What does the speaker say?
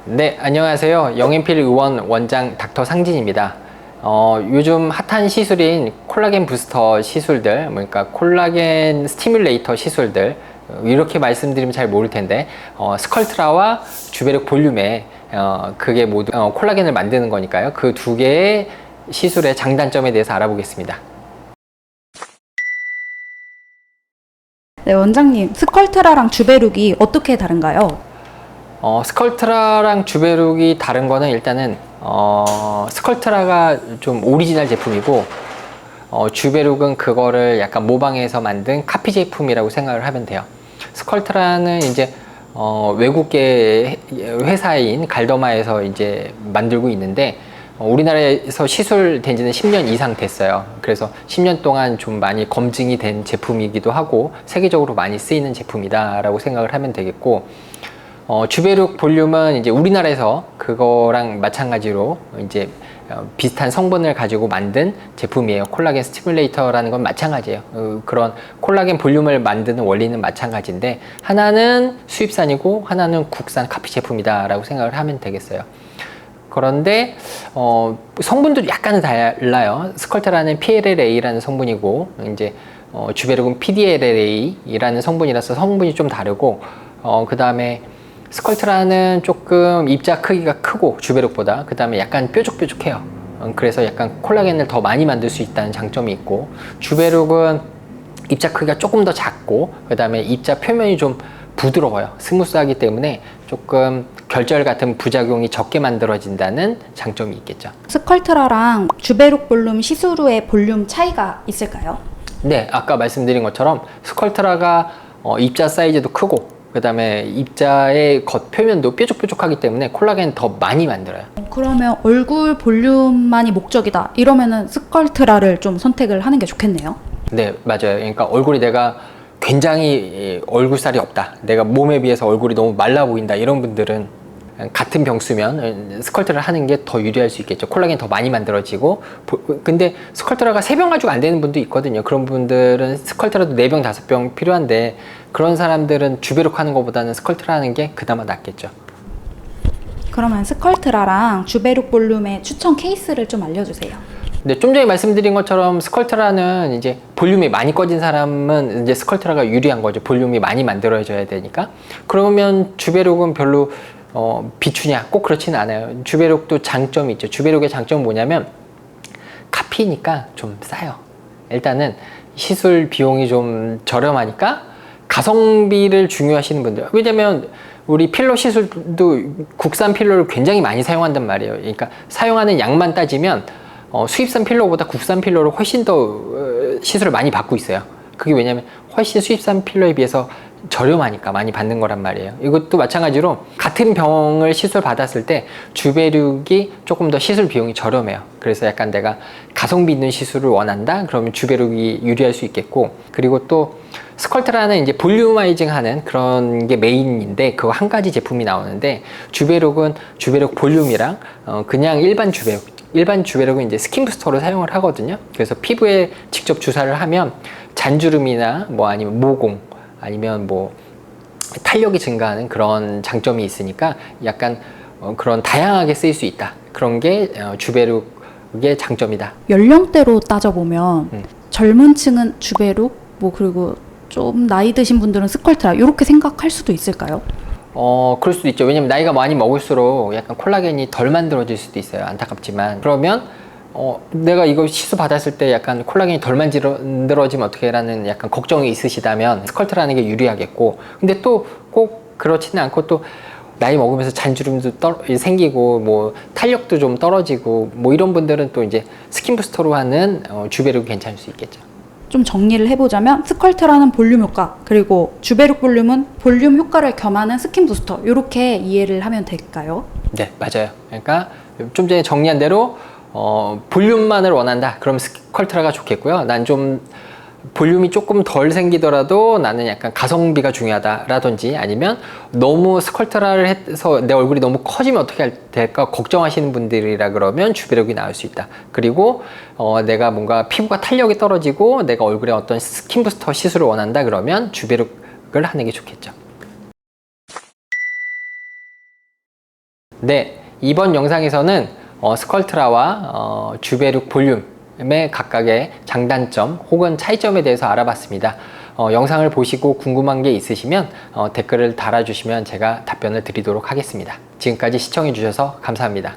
네, 안녕하세요. 영앤필 의원 원장 닥터 상진입니다. 요즘 핫한 시술인 콜라겐 부스터 시술들, 그러니까 콜라겐 스티뮬레이터 시술들, 이렇게 말씀드리면 잘 모를 텐데, 스컬트라와 주베륵 볼륨에, 그게 모두 콜라겐을 만드는 거니까요. 그 두 개의 시술의 장단점에 대해서 알아보겠습니다. 네, 원장님, 스컬트라랑 주베룩이 어떻게 다른가요? 스컬트라랑 주베룩이 다른 거는 일단은 스컬트라가 좀 오리지널 제품이고 주베룩은 그거를 약간 모방해서 만든 카피 제품이라고 생각을 하면 돼요. 스컬트라는 이제 외국계 회사인 갈더마에서 이제 만들고 있는데 우리나라에서 시술된 지는 10년 이상 됐어요. 그래서 10년 동안 좀 많이 검증이 된 제품이기도 하고 세계적으로 많이 쓰이는 제품이다 라고 생각을 하면 되겠고, 주베룩 볼륨은 이제 우리나라에서 그거랑 마찬가지로 이제 비슷한 성분을 가지고 만든 제품이에요. 콜라겐 스티뮬레이터라는 건 마찬가지예요. 그런 콜라겐 볼륨을 만드는 원리는 마찬가지인데 하나는 수입산이고 하나는 국산 카피 제품이다 라고 생각을 하면 되겠어요. 그런데 성분도 약간은 달라요. 스컬트라는 PLLA라는 성분이고 이제 주베룩은 PDLLA라는 성분이라서 성분이 좀 다르고, 그 다음에 스컬트라는 조금 입자 크기가 크고 주베룩보다, 그 다음에 약간 뾰족뾰족해요. 그래서 약간 콜라겐을 더 많이 만들 수 있다는 장점이 있고, 주베룩은 입자 크기가 조금 더 작고 그 다음에 입자 표면이 좀 부드러워요. 스무스하기 때문에 조금 결절 같은 부작용이 적게 만들어진다는 장점이 있겠죠. 스컬트라랑 주베룩 볼륨 시술 후의 볼륨 차이가 있을까요? 네, 아까 말씀드린 것처럼 스컬트라가 입자 사이즈도 크고 그 다음에 입자의 겉표면도 뾰족뾰족하기 때문에 콜라겐 더 많이 만들어요. 그러면 얼굴 볼륨만이 목적이다 이러면은 스컬트라를 좀 선택을 하는 게 좋겠네요. 네, 맞아요. 그러니까 얼굴이 내가 굉장히 얼굴살이 없다, 내가 몸에 비해서 얼굴이 너무 말라 보인다, 이런 분들은 같은 병수면 스컬트라를 하는 게 더 유리할 수 있겠죠. 콜라겐 더 많이 만들어지고. 근데 스컬트라가 3병 가지고 안 되는 분도 있거든요. 그런 분들은 스컬트라도 4병, 5병 필요한데 그런 사람들은 주베룩 하는 것보다는 스컬트라 하는 게 그나마 낫겠죠. 그러면 스컬트라랑 주베룩 볼륨의 추천 케이스를 좀 알려주세요. 근데 좀 전에 말씀드린 것처럼 스컬트라는 이제 볼륨이 많이 꺼진 사람은 이제 스컬트라가 유리한 거죠. 볼륨이 많이 만들어져야 되니까. 그러면 주베룩은 별로 비추냐? 꼭 그렇지는 않아요. 주베룩도 장점이 있죠. 주베룩의 장점은 뭐냐면 카피니까 좀 싸요. 일단은 시술 비용이 좀 저렴하니까 가성비를 중요하시는 분들, 왜냐면 우리 필러 시술도 국산 필러를 굉장히 많이 사용한단 말이에요. 그러니까 사용하는 양만 따지면 수입산 필러보다 국산 필러로 훨씬 더 시술을 많이 받고 있어요. 그게 왜냐면 훨씬 수입산 필러에 비해서 저렴하니까 많이 받는 거란 말이에요. 이것도 마찬가지로 같은 병을 시술 받았을 때 주베룩이 조금 더 시술 비용이 저렴해요. 그래서 약간 내가 가성비 있는 시술을 원한다? 그러면 주베룩이 유리할 수 있겠고, 그리고 또 스컬트라는 이제 볼륨아이징 하는 그런 게 메인인데 그거 한 가지 제품이 나오는데, 주베룩은 주베룩 볼륨이랑 그냥 일반 주베룩은 이제 스킨 부스터로 사용을 하거든요. 그래서 피부에 직접 주사를 하면 잔주름이나 뭐 아니면 모공 아니면 뭐 탄력이 증가하는 그런 장점이 있으니까 약간 그런 다양하게 쓰일 수 있다. 그런 게 주베룩의 장점이다. 연령대로 따져보면 젊은 층은 주베룩, 뭐 그리고 좀 나이 드신 분들은 스컬트라 이렇게 생각할 수도 있을까요? 그럴 수도 있죠. 왜냐면 나이가 많이 먹을수록 약간 콜라겐이 덜 만들어질 수도 있어요. 안타깝지만. 그러면 내가 이거 시술 받았을 때 약간 콜라겐이 덜 만들어지면 어떻게 라는 약간 걱정이 있으시다면 스컬트라는 게 유리하겠고, 근데 또 꼭 그렇지는 않고 또 나이 먹으면서 잔주름도 생기고 뭐 탄력도 좀 떨어지고 뭐 이런 분들은 또 이제 스킨 부스터로 하는 주베룩이 괜찮을 수 있겠죠. 좀 정리를 해보자면 스컬트라는 볼륨 효과, 그리고 주베룩 볼륨은 볼륨 효과를 겸하는 스킨 부스터, 이렇게 이해를 하면 될까요? 네, 맞아요. 그러니까 좀 전에 정리한 대로 볼륨만을 원한다, 그럼 스컬트라가 좋겠고요. 난 좀 볼륨이 조금 덜 생기더라도 나는 약간 가성비가 중요하다라든지, 아니면 너무 스컬트라를 해서 내 얼굴이 너무 커지면 어떻게 될까 걱정하시는 분들이라 그러면 주베룩이 나을 수 있다. 그리고 내가 뭔가 피부가 탄력이 떨어지고 내가 얼굴에 어떤 스킨 부스터 시술을 원한다 그러면 주베룩을 하는 게 좋겠죠. 네, 이번 영상에서는 스컬트라와 주베룩 볼륨의 각각의 장단점 혹은 차이점에 대해서 알아봤습니다. 영상을 보시고 궁금한 게 있으시면 댓글을 달아주시면 제가 답변을 드리도록 하겠습니다. 지금까지 시청해 주셔서 감사합니다.